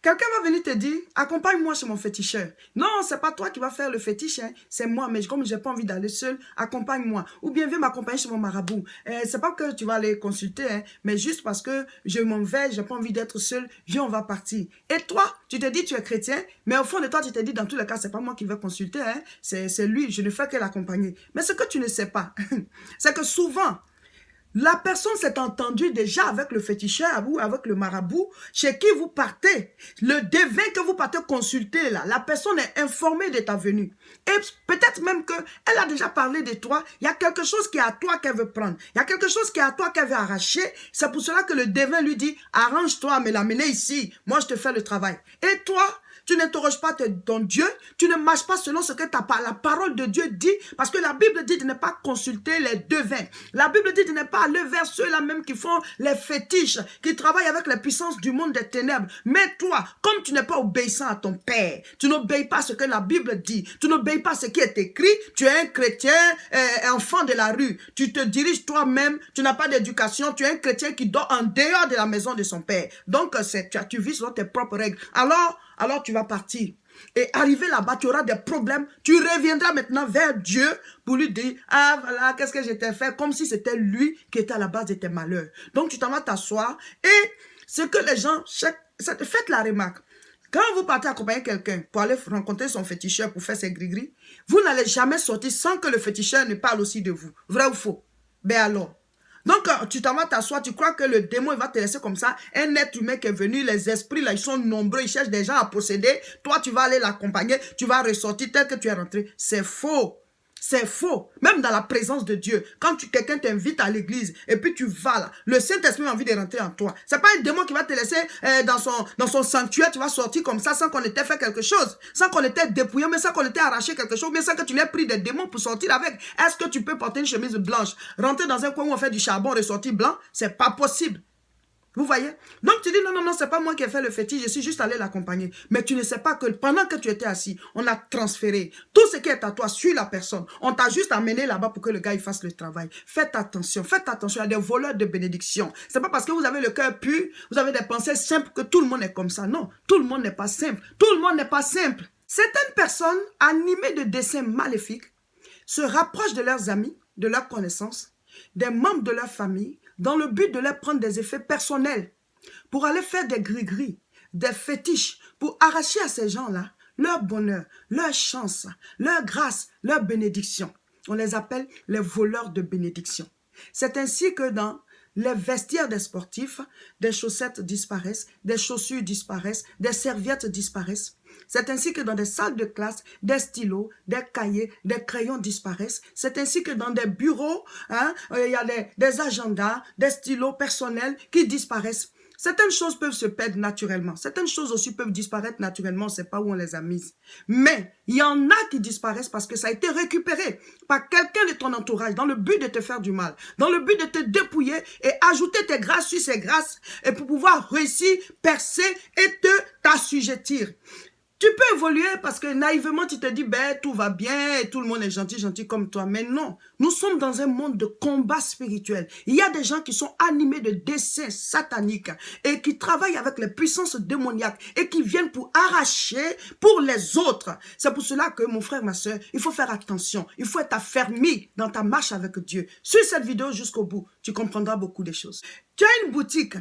Quelqu'un va venir te dire, accompagne-moi chez mon féticheur. Non, c'est pas toi qui vas faire le fétiche, hein. C'est moi, mais comme j'ai pas envie d'aller seul, accompagne-moi. Ou bien viens m'accompagner chez mon marabout. C'est pas que tu vas aller consulter, hein, mais juste parce que je m'en vais, j'ai pas envie d'être seul, viens, on va partir. Et toi, tu te dis tu es chrétien, mais au fond de toi, tu te dis dans tous les cas, c'est pas moi qui vais consulter, hein, c'est lui, je ne fais que l'accompagner. Mais ce que tu ne sais pas, c'est que souvent, la personne s'est entendue déjà avec le féticheur ou avec le marabout chez qui vous partez. Le devin que vous partez consulter, là, la personne est informée de ta venue. Et peut-être même qu'elle a déjà parlé de toi. Il y a quelque chose qui est à toi qu'elle veut prendre. Il y a quelque chose qui est à toi qu'elle veut arracher. C'est pour cela que le devin lui dit, arrange-toi, mais l'amener ici. Moi, je te fais le travail. Et toi, tu n'interroges pas ton Dieu, tu ne marches pas selon ce que la parole de Dieu dit, parce que la Bible dit de ne pas consulter les devins. La Bible dit de ne pas aller vers ceux-là même qui font les fétiches, qui travaillent avec les puissances du monde des ténèbres. Mais toi, comme tu n'es pas obéissant à ton Père, tu n'obéis pas à ce que la Bible dit, tu n'obéis pas à ce qui est écrit, tu es un chrétien, enfant de la rue, tu te diriges toi-même, tu n'as pas d'éducation, tu es un chrétien qui dort en dehors de la maison de son Père. Donc, tu vis selon tes propres règles. Alors tu vas partir. Et arrivé là-bas, tu auras des problèmes. Tu reviendras maintenant vers Dieu pour lui dire, ah voilà, qu'est-ce que je t'ai fait? Comme si c'était lui qui était à la base de tes malheurs. Donc tu t'en vas t'asseoir. Et ce que les gens, faites la remarque. Quand vous partez accompagner quelqu'un pour aller rencontrer son féticheur pour faire ses gris-gris, vous n'allez jamais sortir sans que le féticheur ne parle aussi de vous. Vrai ou faux? Ben alors. Donc, tu t'en vas t'asseoir, tu crois que le démon il va te laisser comme ça. Un être humain qui est venu, les esprits là, ils sont nombreux, ils cherchent des gens à posséder. Toi, tu vas aller l'accompagner, tu vas ressortir tel que tu es rentré. C'est faux. C'est faux. Même dans la présence de Dieu. Quand quelqu'un t'invite à l'église et puis tu vas là, le Saint-Esprit a envie de rentrer en toi. C'est pas un démon qui va te laisser dans son sanctuaire, tu vas sortir comme ça sans qu'on ait fait quelque chose, sans qu'on ait dépouillé, mais sans qu'on ait arraché quelque chose, mais sans que tu l'aies pris des démons pour sortir avec. Est-ce que tu peux porter une chemise blanche, rentrer dans un coin où on fait du charbon, ressortir blanc? C'est pas possible. Vous voyez? Donc tu dis, non, c'est pas moi qui ai fait le fétiche, je suis juste allé l'accompagner. Mais tu ne sais pas que pendant que tu étais assis, on a transféré tout ce qui est à toi sur la personne. On t'a juste amené là-bas pour que le gars il fasse le travail. Faites attention, il y a des voleurs de bénédiction. C'est pas parce que vous avez le cœur pur, vous avez des pensées simples que tout le monde est comme ça. Non, tout le monde n'est pas simple. Tout le monde n'est pas simple. Certaines personnes animées de desseins maléfiques se rapprochent de leurs amis, de leurs connaissances, des membres de leur famille, dans le but de leur prendre des effets personnels, pour aller faire des gris-gris, des fétiches, pour arracher à ces gens-là leur bonheur, leur chance, leur grâce, leur bénédiction. On les appelle les voleurs de bénédiction. C'est ainsi que dans les vestiaires des sportifs, des chaussettes disparaissent, des chaussures disparaissent, des serviettes disparaissent. C'est ainsi que dans des salles de classe, des stylos, des cahiers, des crayons disparaissent. C'est ainsi que dans des bureaux, il y a des agendas, des stylos personnels qui disparaissent. Certaines choses peuvent se perdre naturellement. Certaines choses aussi peuvent disparaître naturellement. On ne sait pas où on les a mises. Mais il y en a qui disparaissent parce que ça a été récupéré par quelqu'un de ton entourage dans le but de te faire du mal, dans le but de te dépouiller et ajouter tes grâces sur ces grâces et pour pouvoir réussir, percer et t'assujettir. Tu peux évoluer parce que naïvement, tu te dis, ben, tout va bien et tout le monde est gentil comme toi. Mais non, nous sommes dans un monde de combat spirituel. Il y a des gens qui sont animés de desseins sataniques et qui travaillent avec les puissances démoniaques et qui viennent pour arracher pour les autres. C'est pour cela que, mon frère, ma soeur, il faut faire attention. Il faut être affermi dans ta marche avec Dieu. Suis cette vidéo jusqu'au bout. Tu comprendras beaucoup de choses. Tu as une boutique.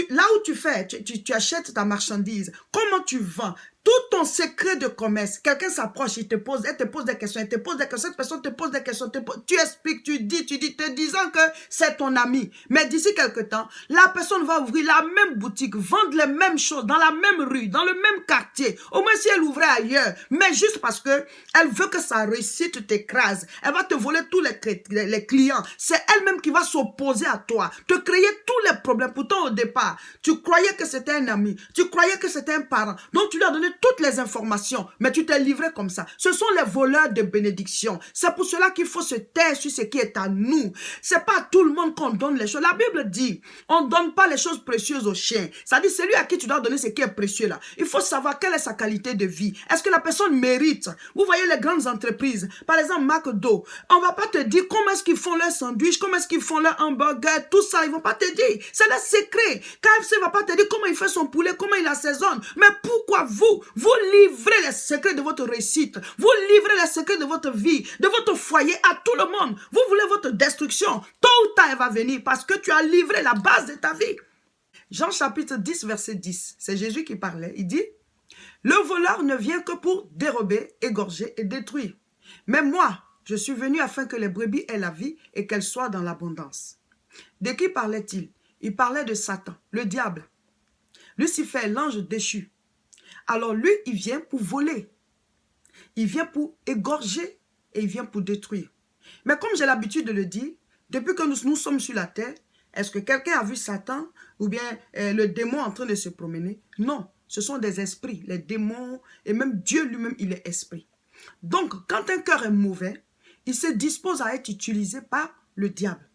Là où tu achètes ta marchandise. Comment tu vends? Tout ton secret de commerce, quelqu'un s'approche, elle te pose des questions, cette personne te pose des questions, tu expliques, tu dis, te disant que c'est ton ami. Mais d'ici quelque temps, la personne va ouvrir la même boutique, vendre les mêmes choses, dans la même rue, dans le même quartier. Au moins si elle ouvrait ailleurs, mais juste parce que elle veut que sa réussite t'écrase, elle va te voler tous les clients. C'est elle-même qui va s'opposer à toi, te créer tous les problèmes. Pourtant au départ, tu croyais que c'était un ami, tu croyais que c'était un parent, donc tu lui as donné toutes les informations, mais tu t'es livré comme ça. Ce sont les voleurs de bénédiction. C'est pour cela qu'il faut se taire sur ce qui est à nous. C'est pas à tout le monde qu'on donne les choses. La Bible dit, on ne donne pas les choses précieuses aux chiens. Ça dit, celui à qui tu dois donner ce qui est précieux là. Il faut savoir quelle est sa qualité de vie. Est-ce que la personne mérite? Vous voyez les grandes entreprises, par exemple McDo, on va pas te dire comment est-ce qu'ils font leur sandwich, comment est-ce qu'ils font leur hamburgers, tout ça, ils ne vont pas te dire. C'est le secret. KFC ne va pas te dire comment il fait son poulet, comment il assaisonne. Mais pourquoi vous livrez les secrets de votre réussite, vous livrez les secrets de votre vie, de votre foyer à tout le monde. Vous voulez votre destruction. Tôt ou tard, elle va venir parce que tu as livré la base de ta vie. Jean chapitre 10, verset 10, c'est Jésus qui parlait. Il dit, « Le voleur ne vient que pour dérober, égorger et détruire. Mais moi, je suis venu afin que les brebis aient la vie et qu'elles soient dans l'abondance. » De qui parlait-il? Il parlait de Satan, le diable. Lucifer, l'ange déchu. Alors lui, il vient pour voler. Il vient pour égorger et il vient pour détruire. Mais comme j'ai l'habitude de le dire, depuis que nous sommes sur la terre, est-ce que quelqu'un a vu Satan ou bien le démon en train de se promener? Non, ce sont des esprits, les démons et même Dieu lui-même, il est esprit. Donc, quand un cœur est mauvais, il se dispose à être utilisé par le diable.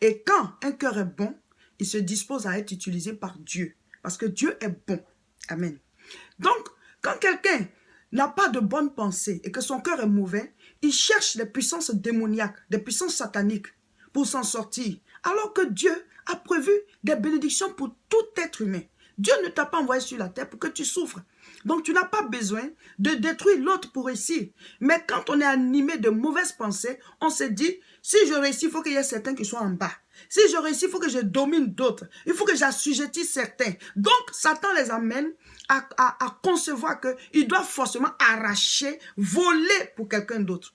Et quand un cœur est bon, il se dispose à être utilisé par Dieu. Parce que Dieu est bon. Amen. Donc, quand quelqu'un n'a pas de bonne pensée et que son cœur est mauvais, il cherche des puissances démoniaques, des puissances sataniques pour s'en sortir. Alors que Dieu a prévu des bénédictions pour tout être humain. Dieu ne t'a pas envoyé sur la terre pour que tu souffres. Donc, tu n'as pas besoin de détruire l'autre pour réussir. Mais quand on est animé de mauvaises pensées, on se dit, si je réussis, il faut qu'il y ait certains qui soient en bas. Si je réussis, il faut que je domine d'autres. Il faut que j'assujettisse certains. Donc, Satan les amène à concevoir qu'ils doivent forcément arracher, voler pour quelqu'un d'autre.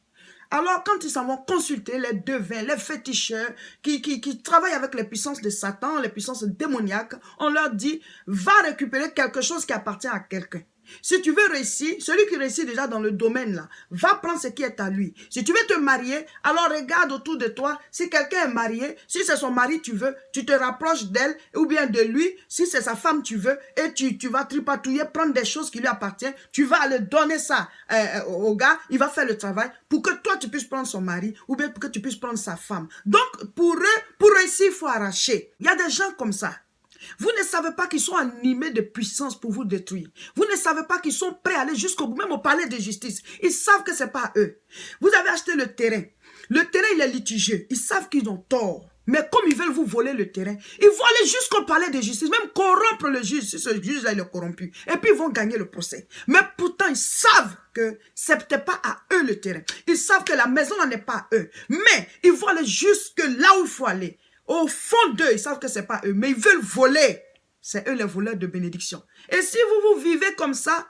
Alors, quand ils s'en vont consulter les devins, les féticheurs qui travaillent avec les puissances de Satan, les puissances démoniaques, on leur dit, va récupérer quelque chose qui appartient à quelqu'un. Si tu veux réussir, celui qui réussit déjà dans le domaine là, va prendre ce qui est à lui. Si tu veux te marier, alors regarde autour de toi. Si quelqu'un est marié, si c'est son mari tu veux, tu te rapproches d'elle ou bien de lui. Si c'est sa femme tu veux, et tu vas tripatouiller, prendre des choses qui lui appartiennent. Tu vas aller donner ça au gars, il va faire le travail pour que toi tu puisses prendre son mari ou bien pour que tu puisses prendre sa femme. Donc pour eux, pour réussir, il faut arracher. Il y a des gens comme ça. Vous ne savez pas qu'ils sont animés de puissance pour vous détruire. Vous ne savez pas qu'ils sont prêts à aller jusqu'au bout, même au palais de justice. Ils savent que ce n'est pas eux. Vous avez acheté le terrain. Le terrain, il est litigieux. Ils savent qu'ils ont tort. Mais comme ils veulent vous voler le terrain, ils vont aller jusqu'au palais de justice, même corrompre le juge, si ce juge-là il est corrompu. Et puis ils vont gagner le procès. Mais pourtant, ils savent que ce n'est peut-être pas à eux le terrain. Ils savent que la maison n'en est pas à eux. Mais ils vont aller jusque là où il faut aller. Au fond d'eux, ils savent que ce n'est pas eux, mais ils veulent voler. C'est eux les voleurs de bénédiction. Et si vous vivez comme ça,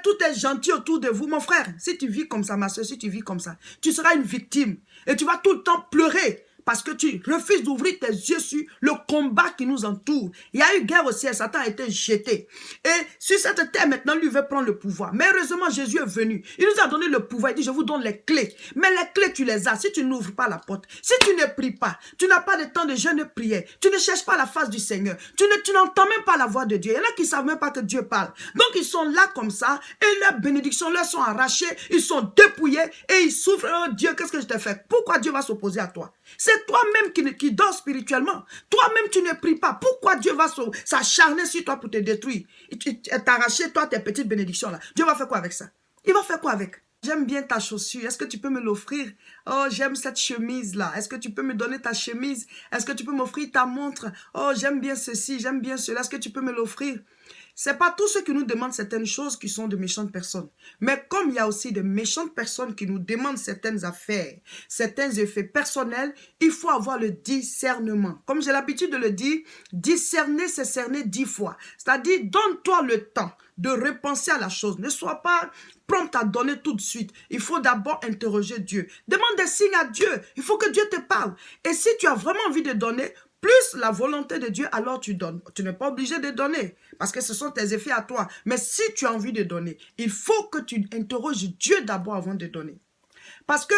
tout est gentil autour de vous. Mon frère, si tu vis comme ça, ma soeur, si tu vis comme ça, tu seras une victime. Et tu vas tout le temps pleurer. Parce que tu refuses d'ouvrir tes yeux sur le combat qui nous entoure. Il y a eu guerre au ciel, Satan a été jeté. Et sur cette terre, maintenant, lui veut prendre le pouvoir. Mais heureusement, Jésus est venu. Il nous a donné le pouvoir. Il dit, je vous donne les clés. Mais les clés, tu les as. Si tu n'ouvres pas la porte, si tu ne pries pas, tu n'as pas de temps de jeûne et prière, tu ne cherches pas la face du Seigneur, tu n'entends même pas la voix de Dieu. Il y en a qui ne savent même pas que Dieu parle. Donc, ils sont là comme ça et leurs bénédictions leur sont arrachées. Ils sont dépouillés et ils souffrent. Oh Dieu, qu'est-ce que je t'ai fait? Pourquoi Dieu va s'opposer à toi? C'est toi-même qui dors spirituellement. Toi-même, tu ne pries pas. Pourquoi Dieu va s'acharner sur toi pour te détruire? T'arracher, toi, tes petites bénédictions là. Dieu va faire quoi avec ça? Il va faire quoi avec? J'aime bien ta chaussure. Est-ce que tu peux me l'offrir? Oh, j'aime cette chemise-là. Est-ce que tu peux me donner ta chemise? Est-ce que tu peux m'offrir ta montre? Oh, j'aime bien ceci, j'aime bien cela. Est-ce que tu peux me l'offrir? C'est pas tous ceux qui nous demandent certaines choses qui sont de méchantes personnes. Mais comme il y a aussi de méchantes personnes qui nous demandent certaines affaires, certains effets personnels, il faut avoir le discernement. Comme j'ai l'habitude de le dire, discerner, c'est cerner 10 fois. C'est-à-dire, donne-toi le temps de repenser à la chose. Ne sois pas prompt à donner tout de suite. Il faut d'abord interroger Dieu. Demande des signes à Dieu. Il faut que Dieu te parle. Et si tu as vraiment envie de donner, plus la volonté de Dieu, alors tu donnes. Tu n'es pas obligé de donner parce que ce sont tes effets à toi. Mais si tu as envie de donner, il faut que tu interroges Dieu d'abord avant de donner. Parce que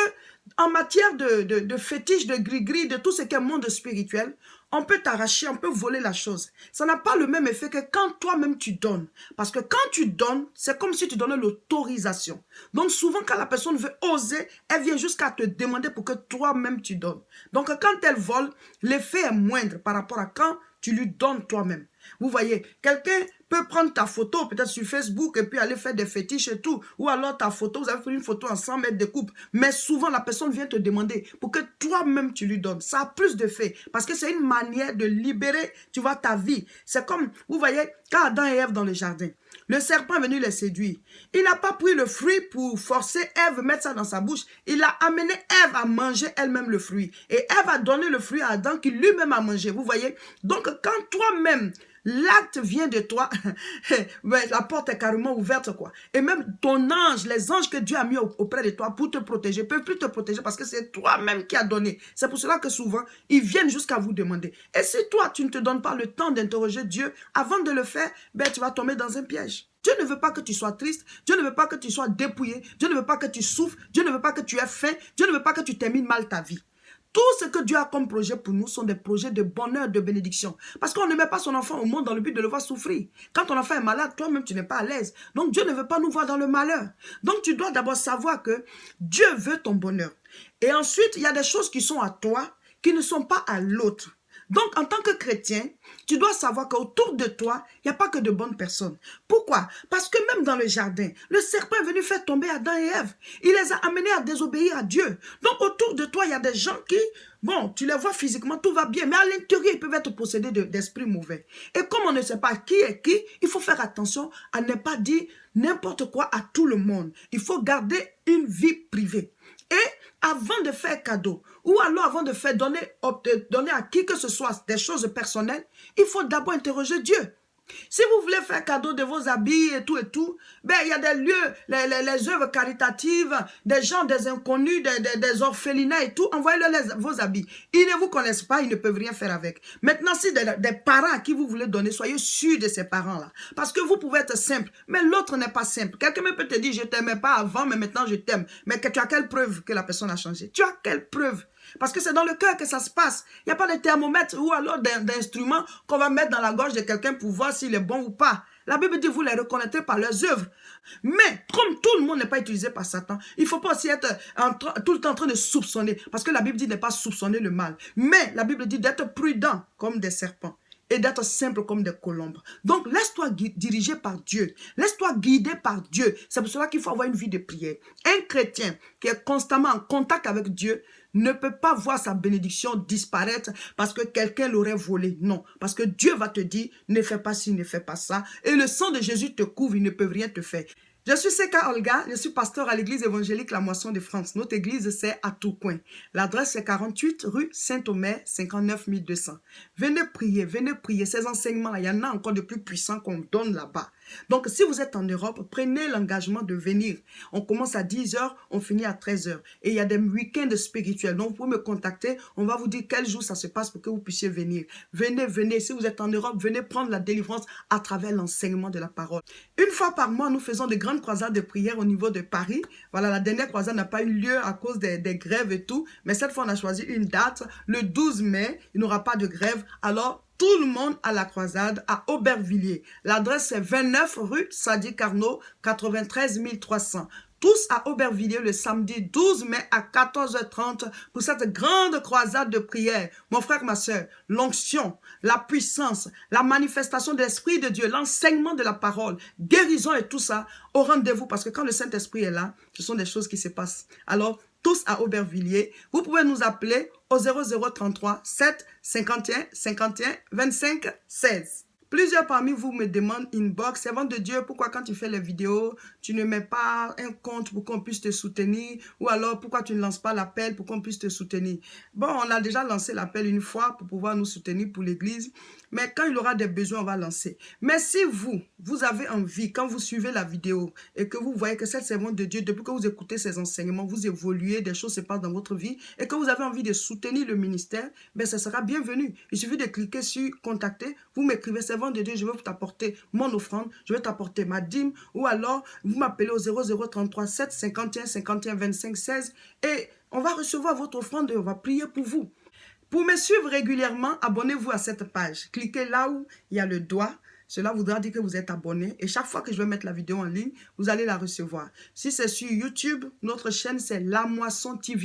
en matière de fétiche, de gris-gris, de tout ce qui est monde spirituel, on peut t'arracher, on peut voler la chose. Ça n'a pas le même effet que quand toi-même tu donnes. Parce que quand tu donnes, c'est comme si tu donnais l'autorisation. Donc souvent quand la personne veut oser, elle vient jusqu'à te demander pour que toi-même tu donnes. Donc quand elle vole, l'effet est moindre par rapport à quand tu lui donnes toi-même. Vous voyez, quelqu'un peut prendre ta photo, peut-être sur Facebook, et puis aller faire des fétiches et tout. Ou alors ta photo, vous avez pris une photo ensemble, mettre des coupes. Mais souvent, la personne vient te demander pour que toi-même tu lui donnes. Ça a plus d'effet. Parce que c'est une manière de libérer, tu vois, ta vie. C'est comme, vous voyez, quand Adam et Ève dans le jardin, le serpent est venu les séduire. Il n'a pas pris le fruit pour forcer Ève à mettre ça dans sa bouche. Il a amené Ève à manger elle-même le fruit. Et Ève a donné le fruit à Adam qui lui-même a mangé. Vous voyez? Donc, quand toi-même, l'acte vient de toi, la porte est carrément ouverte, quoi. Et même ton ange, les anges que Dieu a mis auprès de toi pour te protéger, ne peuvent plus te protéger parce que c'est toi-même qui as donné. C'est pour cela que souvent, ils viennent jusqu'à vous demander. Et si toi, tu ne te donnes pas le temps d'interroger Dieu, avant de le faire, ben, tu vas tomber dans un piège. Dieu ne veut pas que tu sois triste. Dieu ne veut pas que tu sois dépouillé. Dieu ne veut pas que tu souffres. Dieu ne veut pas que tu aies faim. Dieu ne veut pas que tu termines mal ta vie. Tout ce que Dieu a comme projet pour nous sont des projets de bonheur, de bénédiction. Parce qu'on ne met pas son enfant au monde dans le but de le voir souffrir. Quand ton enfant est malade, toi-même, tu n'es pas à l'aise. Donc, Dieu ne veut pas nous voir dans le malheur. Donc, tu dois d'abord savoir que Dieu veut ton bonheur. Et ensuite, il y a des choses qui sont à toi, qui ne sont pas à l'autre. Donc, en tant que chrétien, tu dois savoir qu'autour de toi, il n'y a pas que de bonnes personnes. Pourquoi? Parce que même dans le jardin, le serpent est venu faire tomber Adam et Ève. Il les a amenés à désobéir à Dieu. Donc, autour de toi, il y a des gens qui, bon, tu les vois physiquement, tout va bien, mais à l'intérieur, ils peuvent être possédés d'esprits mauvais. Et comme on ne sait pas qui est qui, il faut faire attention à ne pas dire n'importe quoi à tout le monde. Il faut garder une vie privée. Et avant de faire cadeau, ou alors avant de faire donner à qui que ce soit des choses personnelles, il faut d'abord interroger Dieu. Si vous voulez faire cadeau de vos habits et tout, ben, il y a des lieux, les œuvres caritatives, des gens, des inconnus, des orphelinats et tout, envoyez-leur vos habits. Ils ne vous connaissent pas, ils ne peuvent rien faire avec. Maintenant, si des parents à qui vous voulez donner, soyez sûrs de ces parents-là. Parce que vous pouvez être simple, mais l'autre n'est pas simple. Quelqu'un peut te dire, je ne t'aimais pas avant, mais maintenant je t'aime. Mais tu as quelle preuve que la personne a changé? Tu as quelle preuve? Parce que c'est dans le cœur que ça se passe. Il n'y a pas de thermomètre ou alors d'instrument qu'on va mettre dans la gorge de quelqu'un pour voir s'il est bon ou pas. La Bible dit, vous les reconnaîtrez par leurs œuvres. Mais, comme tout le monde n'est pas utilisé par Satan, il ne faut pas aussi être tout le temps en train de soupçonner. Parce que la Bible dit de ne pas soupçonner le mal. Mais la Bible dit d'être prudent comme des serpents et d'être simple comme des colombes. Donc, laisse-toi diriger par Dieu. Laisse-toi guider par Dieu. C'est pour cela qu'il faut avoir une vie de prière. Un chrétien qui est constamment en contact avec Dieu ne peut pas voir sa bénédiction disparaître parce que quelqu'un l'aurait volé. Non, parce que Dieu va te dire, ne fais pas ci, ne fais pas ça. Et le sang de Jésus te couvre, il ne peut rien te faire. Je suis Seka Olga, je suis pasteur à l'église évangélique La Moisson de France. Notre église, c'est à Tourcoing. L'adresse est 48 rue Saint-Omer, 59 200. Venez prier. Ces enseignements-là, il y en a encore de plus puissants qu'on donne là-bas. Donc, si vous êtes en Europe, prenez l'engagement de venir. On commence à 10 h, on finit à 13 h. Et il y a des week-ends spirituels. Donc, vous pouvez me contacter. On va vous dire quel jour ça se passe pour que vous puissiez venir. Venez. Si vous êtes en Europe, venez prendre la délivrance à travers l'enseignement de la parole. Une fois par mois, nous faisons de grandes croisades de prière au niveau de Paris. Voilà, la dernière croisade n'a pas eu lieu à cause des grèves et tout. Mais cette fois, on a choisi une date. Le 12 mai, il n'y aura pas de grève. Alors, tout le monde à la croisade à Aubervilliers. L'adresse est 29 rue Sadi Carnot, 93 300. Tous à Aubervilliers le samedi 12 mai à 14 h 30 pour cette grande croisade de prière. Mon frère, ma soeur, l'onction, la puissance, la manifestation de l'Esprit de Dieu, l'enseignement de la parole, guérison et tout ça au rendez-vous parce que quand le Saint-Esprit est là, ce sont des choses qui se passent. Alors, tous à Aubervilliers. Vous pouvez nous appeler au 0033 7 51 51 25 16. Plusieurs parmi vous me demandent inbox, servant de Dieu, pourquoi quand tu fais les vidéos, tu ne mets pas un compte pour qu'on puisse te soutenir, ou alors pourquoi tu ne lances pas l'appel pour qu'on puisse te soutenir. Bon, on a déjà lancé l'appel une fois pour pouvoir nous soutenir pour l'église, mais quand il aura des besoins, on va lancer. Mais si vous avez envie, quand vous suivez la vidéo et que vous voyez que cette servante de Dieu, depuis que vous écoutez ses enseignements, vous évoluez, des choses se passent dans votre vie et que vous avez envie de soutenir le ministère, ben ça sera bienvenu. Il suffit de cliquer sur contacter, vous m'écrivez servant de Dieu, je vais vous t'apporter mon offrande, je vais t'apporter ma dîme, ou alors vous m'appelez au 0033 7 51 51 25 16 et on va recevoir votre offrande et on va prier pour vous. Pour me suivre régulièrement, abonnez-vous à cette page. Cliquez là où il y a le doigt. Cela voudra dire que vous êtes abonné. Et chaque fois que je vais mettre la vidéo en ligne, vous allez la recevoir. Si c'est sur YouTube, notre chaîne, c'est La Moisson TV.